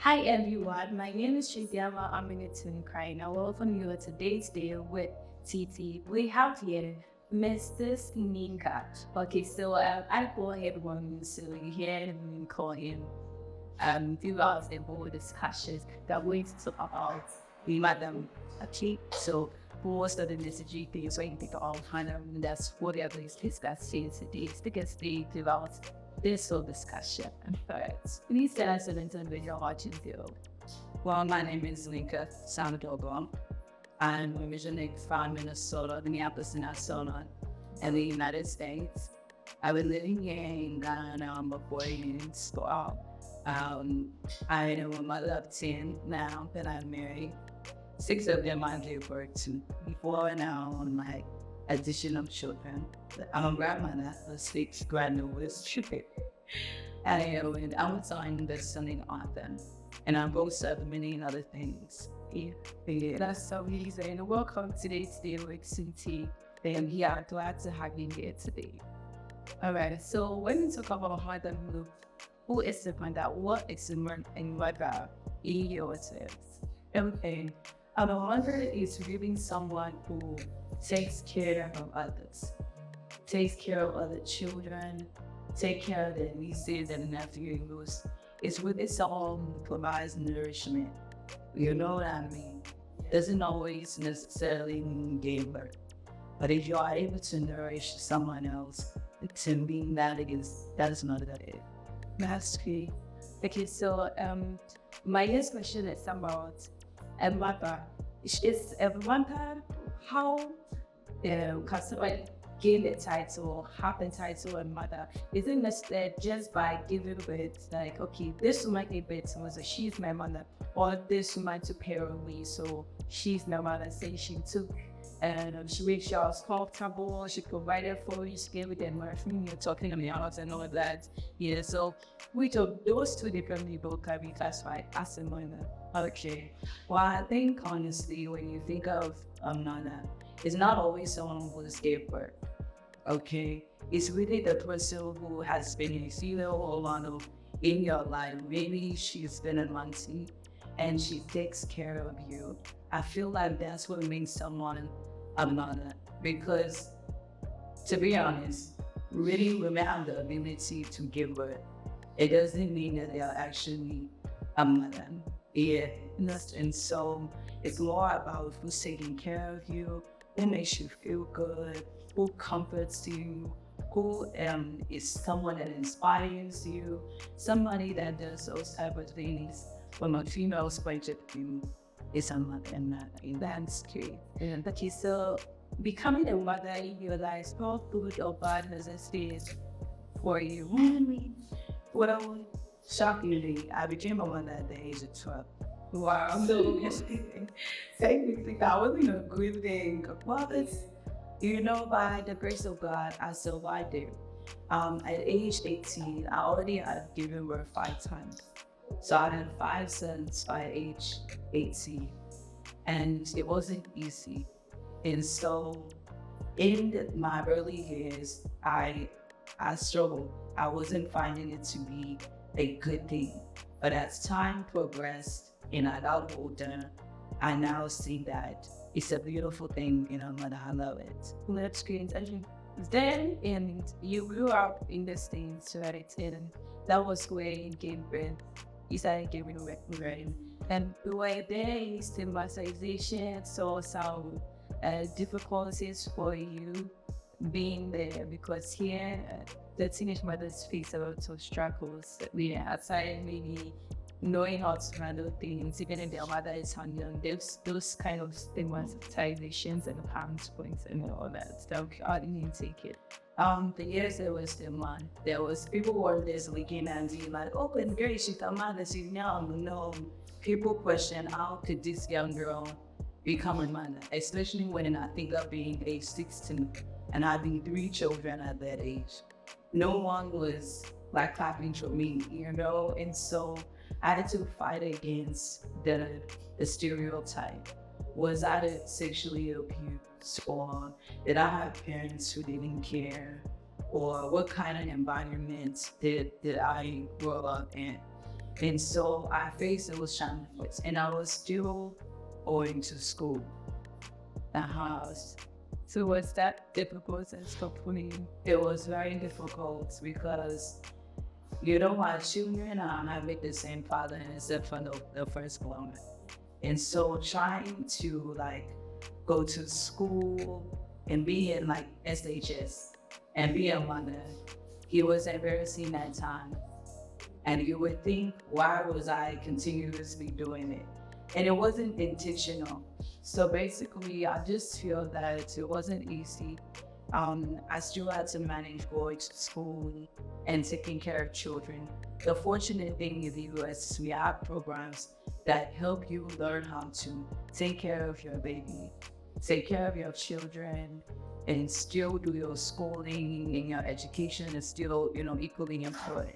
Hi everyone, my name is Tracy Tenkorang. I welcome you to today's day with TT. We have here Mr. Neka. Okay, so I call him one, so you hear him call him few hours ago discussions that we to talk about madam. Okay, so most of the messaging things so you think all kind of that's what at least discussing today because they develop this whole discussion. First, please tell us a little bit your what you do. Well, my name is Neka Sawadogo. I'm originally from Minnesota, Minneapolis, Minnesota, in the United States. I've been living here in Ghana now before in school. I am a mother of 10 now that I'm married. 6 of them I gave birth to before now on my addition of children. I'm a grandmother of 6 granddaughters. And I was on the Sunday author. And I'm both of many other things. Yeah, that's so amazing. Welcome to today's day with CT. And yeah, glad to have you here today. All right, so when we talk about motherhood, who is the mother? What is the mother in mother in yourself? Okay, a mother is really someone who takes care of others, takes care of other children, take care of their nieces and nephews. It's really someone who provides nourishment. You know what I mean? Doesn't always necessarily mean give birth. But if you are able to nourish someone else, to me that is not it. That's great. Okay, so my next question is about a mother. Is a mother how can somebody gain the title, have the title a mother? Isn't it just by giving birth, like, okay, this woman gave birth to me, so she's my mother, or this woman took care of me, so she's my mother, say she took and she makes sure I was comfortable, she provided for you, she gave me the everything you're talking about and all that. Yeah, so which of those two different people can be classified as a mother? Okay. Well, I think honestly, when you think of a mother, it's not always someone who just gave birth. Okay, it's really the person who has been a female or one in your life. Maybe she's been a auntie and she takes care of you. I feel like that's what makes someone a mother, because to be honest, really women have the ability to give birth. It doesn't mean that they are actually a mother. Yeah, and so it's more about who's taking care of you, who makes you feel good, who comforts you, who is someone that inspires you, somebody that does those type of things from a female's point of view is a mother, and that's great. And okay, so becoming a mother in your life, how good or bad has it been for you? Well, shockingly, I became a mother at the age of 12. Wow. So technically, that wasn't a good thing. Well, by the grace of God, I survived it. At age 18, I already had given birth 5 times. So I had 5 sons by age 18, and it wasn't easy. And so in my early years, I struggled. I wasn't finding it to be a good thing. But as time progressed and I got older, I now see that it's a beautiful thing, and I love it. That's great. And then, and you grew up in the States, right? And that was where you gave birth. You started giving birth, right? And were there any stigmatization, so some difficulties for you being there? Because here, the teenage mothers face a lot of struggles. Outside maybe knowing how to handle things, even if their mother is handling those kind of stigmatizations and harms points and all that stuff. How did you take it? The years there was demand. There was people who were just looking and being like, "Oh, and great, she's a mother, she's young." No, people question how could this young girl become a mother, especially when I think of being age 16 and having 3 children at that age. No one was like clapping for me, and so I had to fight against the stereotype. Was I sexually abused, or did I have parents who didn't care, or what kind of environment did I grow up in? And so I faced those challenges, and I was still going to school. house. So was that difficult and stuff for you? It was very difficult because my children are not with the same father except for the first one. And so trying to go to school and be in SHS and be a mother, he was embarrassing that time. And you would think, why was I continuously doing it? And it wasn't intentional. So basically, I just feel that it wasn't easy. I still had to manage going to school and taking care of children. The fortunate thing in the US is we have programs that help you learn how to take care of your baby, take care of your children, and still do your schooling and your education is still, equally important.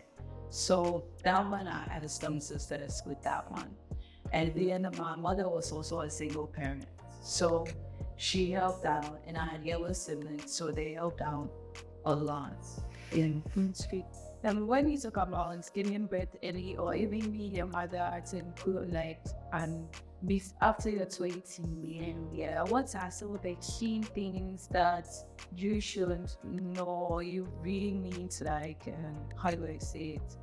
So that one, I had some success with that one. And then my mother was also a single parent. So she helped out, and I had younger siblings, so they helped out a lot. In street. And when you talk about giving birth early or even being a mother at a good and after your 20, what are some of the key things that you shouldn't know you really need to how do I say it?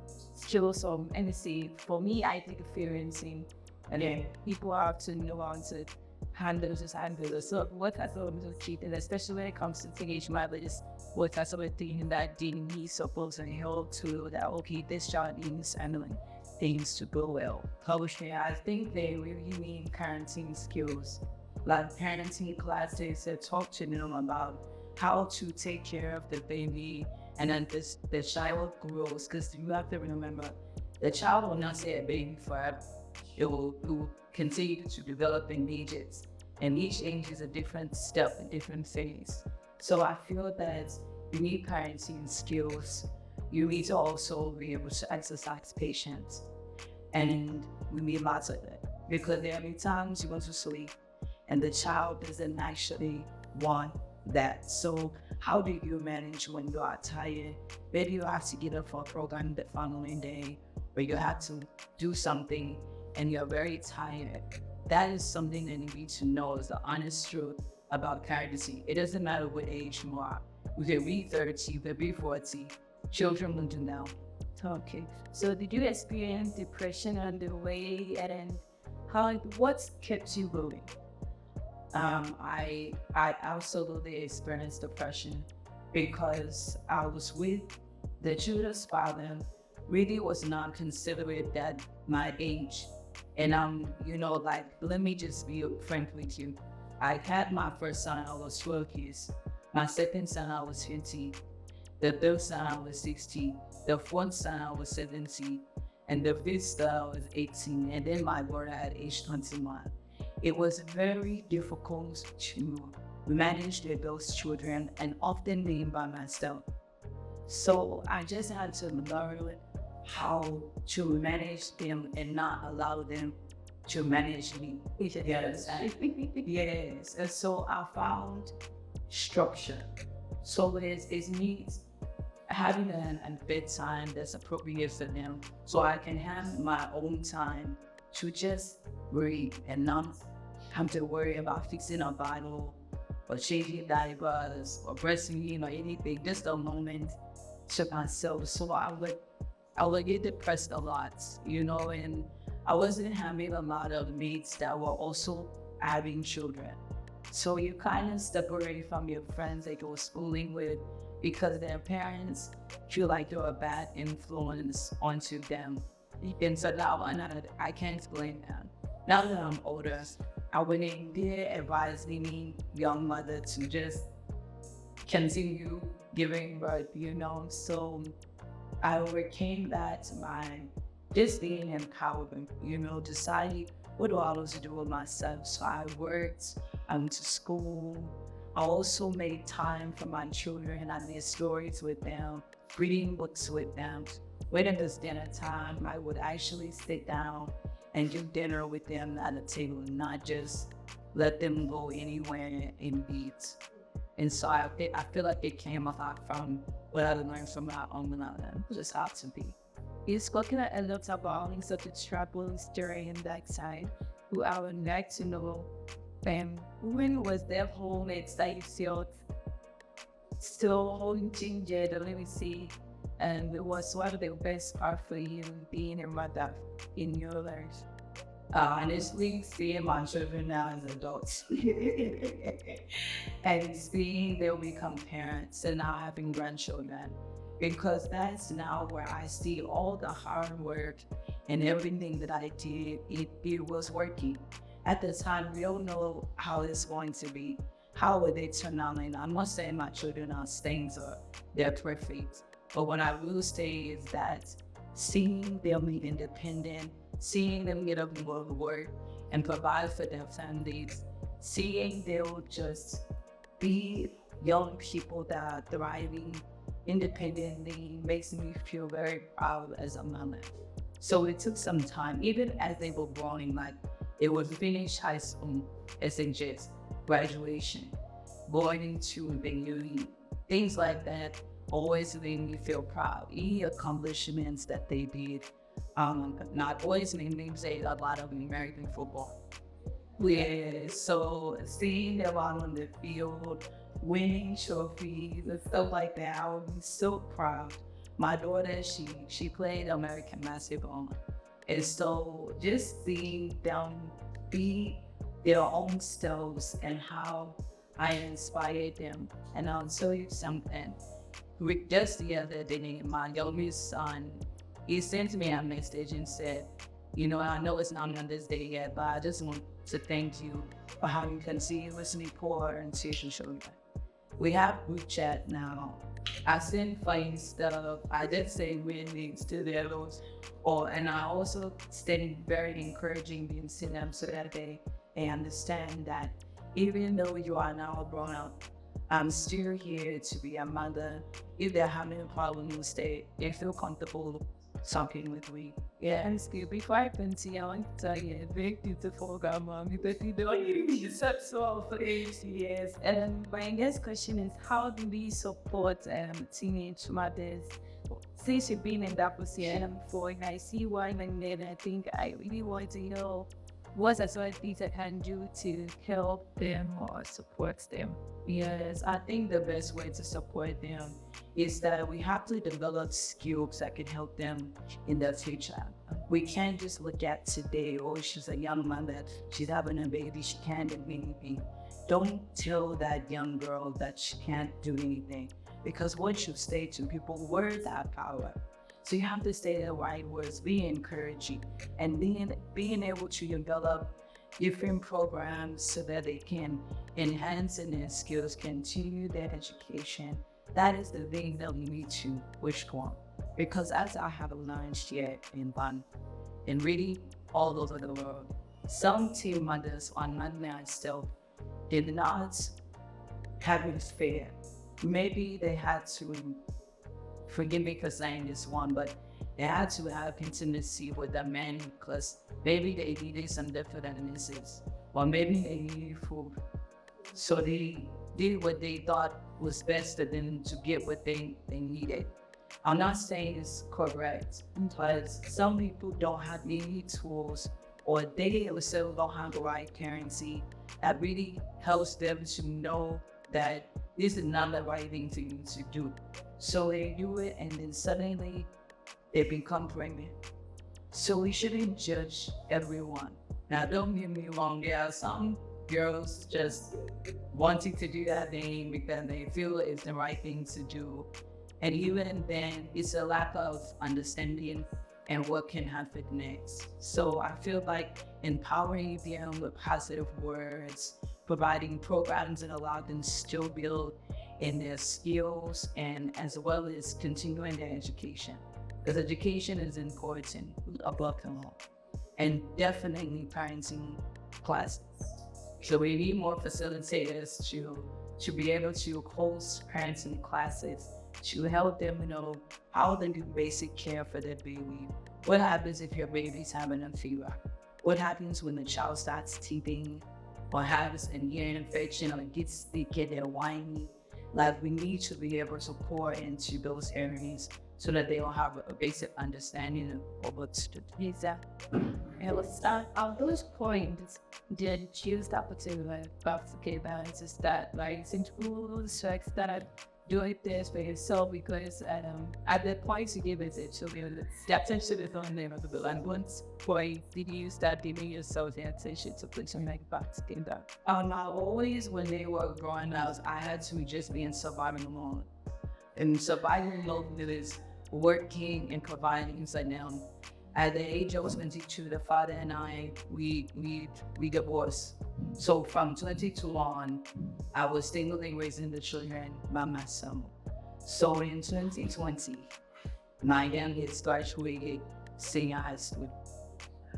Show some empathy. For me, I think experiencing and people have to know how to handle this. So what are some of the key things, especially when it comes to teenage mothers, what are some of the things that they need support and help to that this child needs handling things to go well? Okay, I think they really mean parenting skills, like parenting classes that talk to them about how to take care of the baby and then the child grows, because you have to remember the child will not stay a baby forever. It will continue to develop in ages, and each age is a different step, a different phase. So I feel that you need parenting skills. You need to also be able to exercise patience, and we need lots of it, because there are times you want to sleep and the child doesn't actually want that. So how do you manage when you are tired? Maybe you have to get up for a program the following day, or you have to do something and you're very tired. That is something that you need to know, is the honest truth about parenting. It doesn't matter what age you are. You can be 30, you can be 40. Children will do now. Okay. So did you experience depression on the way, and what kept you going? I absolutely experienced depression because I was with the children's father, really was not considerate at my age. And let me just be frank with you. I had my first son, I was 12 years. My second son, I was 15. The third son, I was 16. The fourth son, I was 17. And the fifth son, I was 18. And then my brother at age 21. It was very difficult to manage those children, and often being by myself. So I just had to learn how to manage them and not allow them to manage me. Yes. Yes. And so I found structure. So it needs having a bedtime that's appropriate for them, so I can have my own time to just breathe and not have to worry about fixing a bottle or changing diapers or breastfeeding or anything. Just a moment to myself. So I would get depressed a lot, and I wasn't having a lot of mates that were also having children. So you kind of separate from your friends that you're schooling with, because their parents feel like you're a bad influence onto them. And so that one, I can't explain that. Now that I'm older, I wouldn't dare advise any young mother to just continue giving birth, So I overcame that by just being empowered, deciding what do I want to do with myself. So I worked, I went to school. I also made time for my children. I made stories with them, reading books with them. When it was dinner time, I would actually sit down and do dinner with them at a table, and not just let them go anywhere and eat. And so I feel like it came a lot from what I learned from my own mother. Just how to be. You've spoken a lot about such troubles during that time. Who I would like to know, when was that moments that you felt so haunting, let me see, and it was one of the best part for you being a mother in your life? Honestly, seeing my children now as adults and seeing them become parents and now having grandchildren, because that's now where I see all the hard work and everything that I did, it was working. At the time, we don't know how it's going to be. How will they turn out? And I'm not saying my children are saints or they're perfect, but what I will say is that seeing them be independent, seeing them get up and go to work and provide for their families, seeing them just be young people that are thriving independently makes me feel very proud as a mother. So it took some time, even as they were growing, like it was finish high school, SHS, graduation, going into the uni, things like that always made me feel proud. Any accomplishments that they did, not always made me say a lot of American football. Yeah, so seeing them out on the field, winning trophies and stuff like that, I would be so proud. My daughter, she played American basketball, and so just seeing them be their own selves and how I inspired them. And I'll tell you something. Just the other day, my youngest son, he sent me a message and said, I know it's not Mother's Day yet, but I just want to thank you for how you continuously pour into your children. We have group chat now. I send funny stuff. I did say weird things to the others. And I also stayed very encouraging things to them so that they understand that even though you are now grown up, I'm still here to be a mother. If they're having a problem, they feel comfortable talking with me. Yeah, and still, before I continue, I want to tell you a very beautiful grandma because you don't use sexual for 8 years. And my next question is, how do we support teenage mothers? Since you've been in that position before, and I see why, and then I think I really want to know what are some things I can do to help them or support them? Yes, I think the best way to support them is that we have to develop skills that can help them in the future. We can't just look at today, oh, she's a young mother, she's having a baby, she can't do anything. Don't tell that young girl that she can't do anything, because once you say to people, words have power. So you have to say the right words, be encouraging, and being able to develop different programs so that they can enhance in their skills, continue their education. That is the thing that we need to wish for. Because as I have learned here in Ban, and really all over the world, some teen mothers on Monday itself did not have it fair. Maybe they had to, forgive me for saying this one, but they had to have intimacy with a man because maybe they needed some different analysis, or maybe they needed food. So they did what they thought was best for them to get what they needed. I'm not saying it's correct, but some people don't have any tools, or they themselves don't have the right parenting that really helps them to know that this is not the right thing for you to do. So they do it, and then suddenly they become pregnant. So we shouldn't judge everyone. Now, don't get me wrong, there are some girls just wanting to do that thing because they feel it's the right thing to do. And even then, it's a lack of understanding and what can happen next. So I feel like empowering them with positive words, providing programs that allow them to still build in their skills, and as well as continuing their education. Because education is important above all. And definitely parenting classes. So we need more facilitators to be able to host parenting classes to help them know how to do basic care for their baby. What happens if your baby's having a fever? What happens when the child starts teething or has an ear infection or gets sick and they're whiny? Like, we need to be able to pour into those areas so that they'll have a basic understanding of what's to do. Exactly. It was at those points did you choose that particular practical balance that like since rules that are doing this for yourself because at the point you give it to me the attention is on there of the bill and once point did you start giving yourself the attention to put something like that together? I always when they were growing up I had to just be in survival mode. And survival mode is working and providing for them. At the age of 22, the father and I, we divorced. So from 22 on, I was singly raising the children by myself. So in 2020, my youngest graduated senior high school.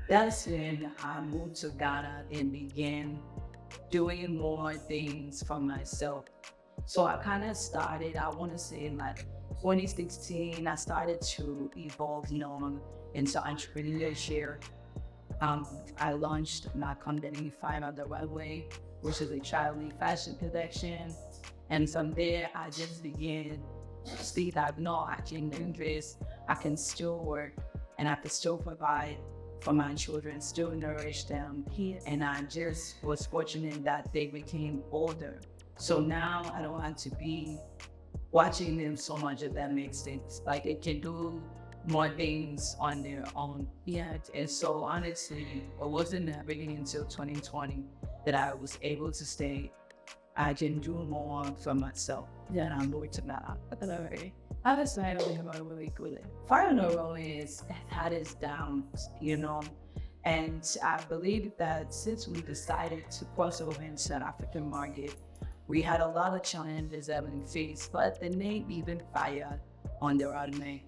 That's when I moved to Ghana and began doing more things for myself. So I kind of started, I want to say in like 2016, I started to evolve, into entrepreneurship. I launched my company, Fire on the Runway, which is a childly fashion collection. And from there, I just began to see that, no, I can do this, I can still work, and I can still provide for my children, still nourish them. And I just was fortunate that they became older. So now I don't have to be watching them so much, if that makes sense. Like they can do more things on their own. Yeah. And so honestly, it wasn't happening until 2020 that I was able to say, I can do more for myself. Yeah. And I'm going to that. I was trying to think about it really quickly. Fire on the Runway has had its downs, and I believe that since we decided to cross over into the African market, we had a lot of challenges that we faced, but the name even Fire on the Runway,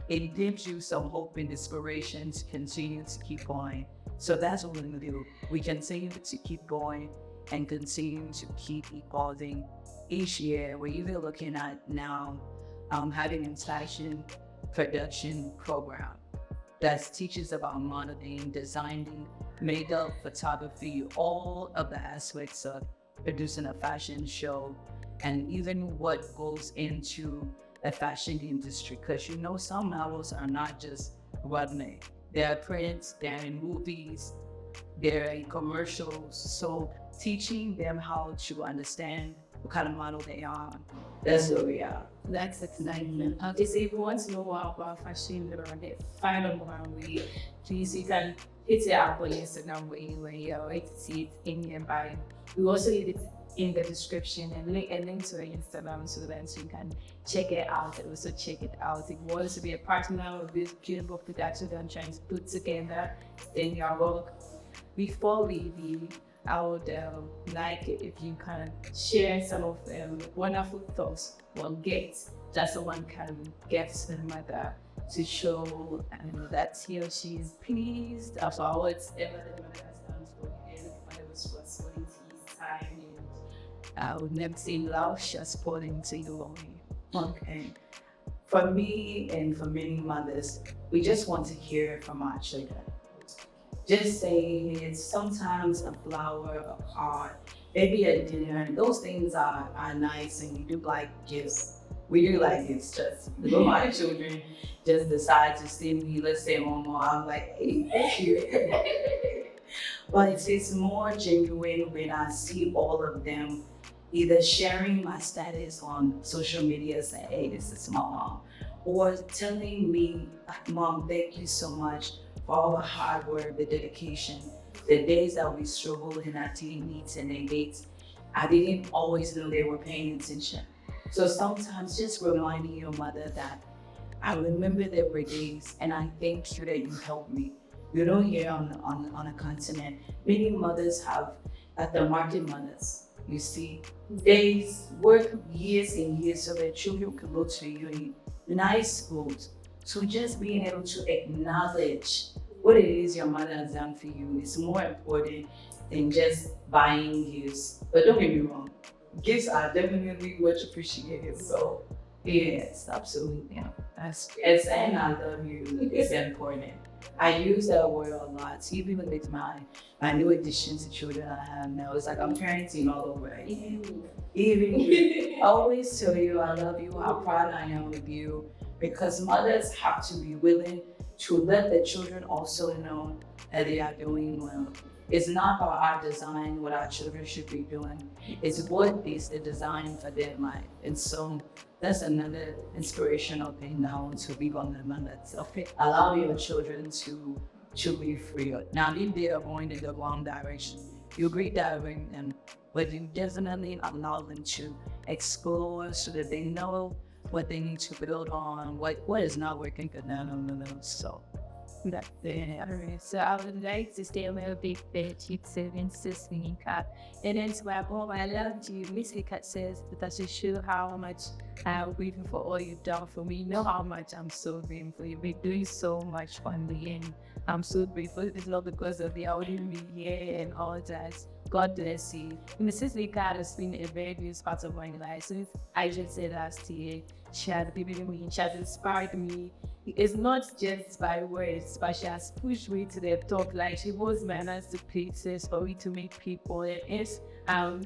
it gives you some hope and inspiration to continue to keep going. So that's what we're going to do. We continue to keep going and continue to keep evolving. Each year, we're even looking at now having an fashion production program that teaches about modeling, designing, makeup, photography, all of the aspects of producing a fashion show, and even what goes into a fashion industry. Because some models are not just runway. They're prints, they're in movies, they're in commercials. So teaching them how to understand what kind of model they are, that's where we are. That's exciting. Okay, so if you want to know more about fashion around it, find out more on we. Please, you can hit it up on Instagram where you already see it in your bio. We also leave it in the description and link to our Instagram so that you can check it out and also check it out. If you want to be a partner of this beautiful production that I'm trying to put together, then your work. Before we leave, I would like it if you can share some of wonderful thoughts or gifts that someone can get to the mother to show that he or she is pleased about whatever the mother has done for him, whether it was responsibility, time, and I would never say love just poured into you only. Okay. For me and for many mothers, we just want to hear from our children. Just saying it's sometimes a flower, a card, maybe a dinner. Those things are nice, and we do like gifts. We do like gifts. Just my children just decide to send me, let's say, Mama, I'm like, hey, thank you. But it's more genuine when I see all of them either sharing my status on social media, saying, hey, this is my mom, or telling me, Mom, thank you so much for all the hard work, the dedication, the days that we struggled in our teen meets and their dates. I didn't always know they were paying attention. So sometimes just reminding your mother that I remember there were days and I thank you that you helped me. Here on a continent, many mothers have, at the market mothers, you see, they work years and years so their children can go to nice schools. So just being able to acknowledge what it is your mother has done for you is more important than just buying gifts. But don't get me wrong, gifts are definitely much appreciated. So yes, absolutely. And saying I love you is important. I use that word a lot, even with my new addition to children I have now. It's like I'm parenting all over again. Even I always tell you I love you, how proud I am of you. because mothers have to be willing to let the children also know that they are doing well. It's not about our design what our children should be doing. It's what is the design for their life. And so that's another inspirational thing that I want to leave on the mothers. Okay, allow your children to be free. Now, if they are going in the wrong direction, you redirect them, but you definitely allow them to explore so that they know what they need to build on, what is not working for them. So That's it. Alright, so I would like to stay a little bit there, Chief Seven Sister Neka. And then to my mom, I love you. Miss Neka says that I show how much I'm grateful for all you've done for me. You know how much I'm so grateful. You've been doing so much for me, and I'm so grateful. It's not because of the outing me here and all that. God bless you. Mrs. Neka has been a very good part of my life. Since I just said last year, she has given me, she has inspired me. It's not just by words, but she has pushed me to the top. Like, she holds my hands to places for me to meet people. And it's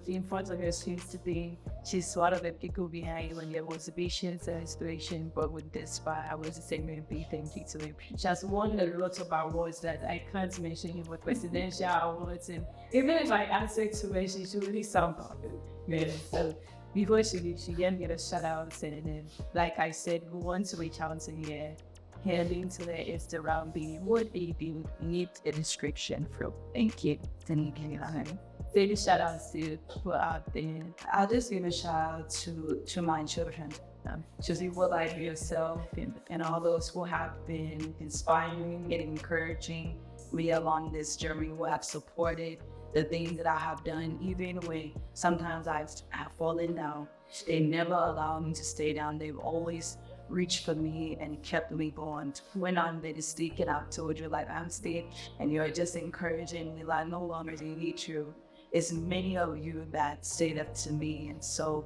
in front of her screens today. She's one of the people behind when there was motivations and inspiration, but with this part, I was the same way. Thank you to her. She has won a lot of awards that I can't mention here, but presidential awards. And even if I answer to her, she should really sound popular. Yeah, so before she leaves, she can get a shout out, and then, like I said, we want to reach out to her. Heading to their Instagram, be what they do, need a description from. Thank you. Thank you. Say the shout outs to people out there. I'll just give a shout out to my children, to people like yourself and all those who have been inspiring and encouraging me along this journey, who have supported the things that I have done, even when sometimes I've fallen down. They never allow me to stay down. They've always reached for me and kept me going. When I'm there to speak and I've told you, like, I'm staying, and you're just encouraging me, like, no longer do you need you. It's many of you that say that to me. And so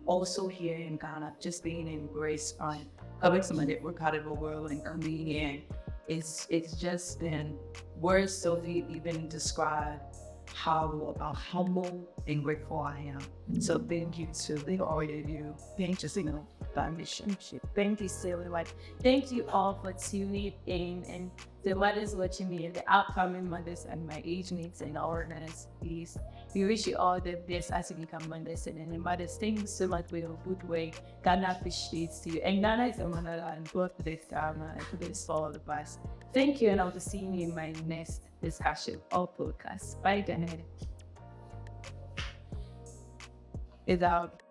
also here in Ghana, just being embraced on coming from a different part of the world and coming in, it's just been words so deep even describe how humble and grateful I am. So thank you to all of you. Thank you, that mission. Thank you so much. Thank you all for tuning in, and the mothers watching me, and the upcoming mothers and my age mates and all of us, please. We wish you all the best as you become mothers and the mothers. Thank you so much for your good work. Ghana appreciates you. And Ghana is a motherland, both for this drama and for this all the past. Thank you, and I'll be seeing you in my next discussion or podcast. Bye, Daniel. Is out.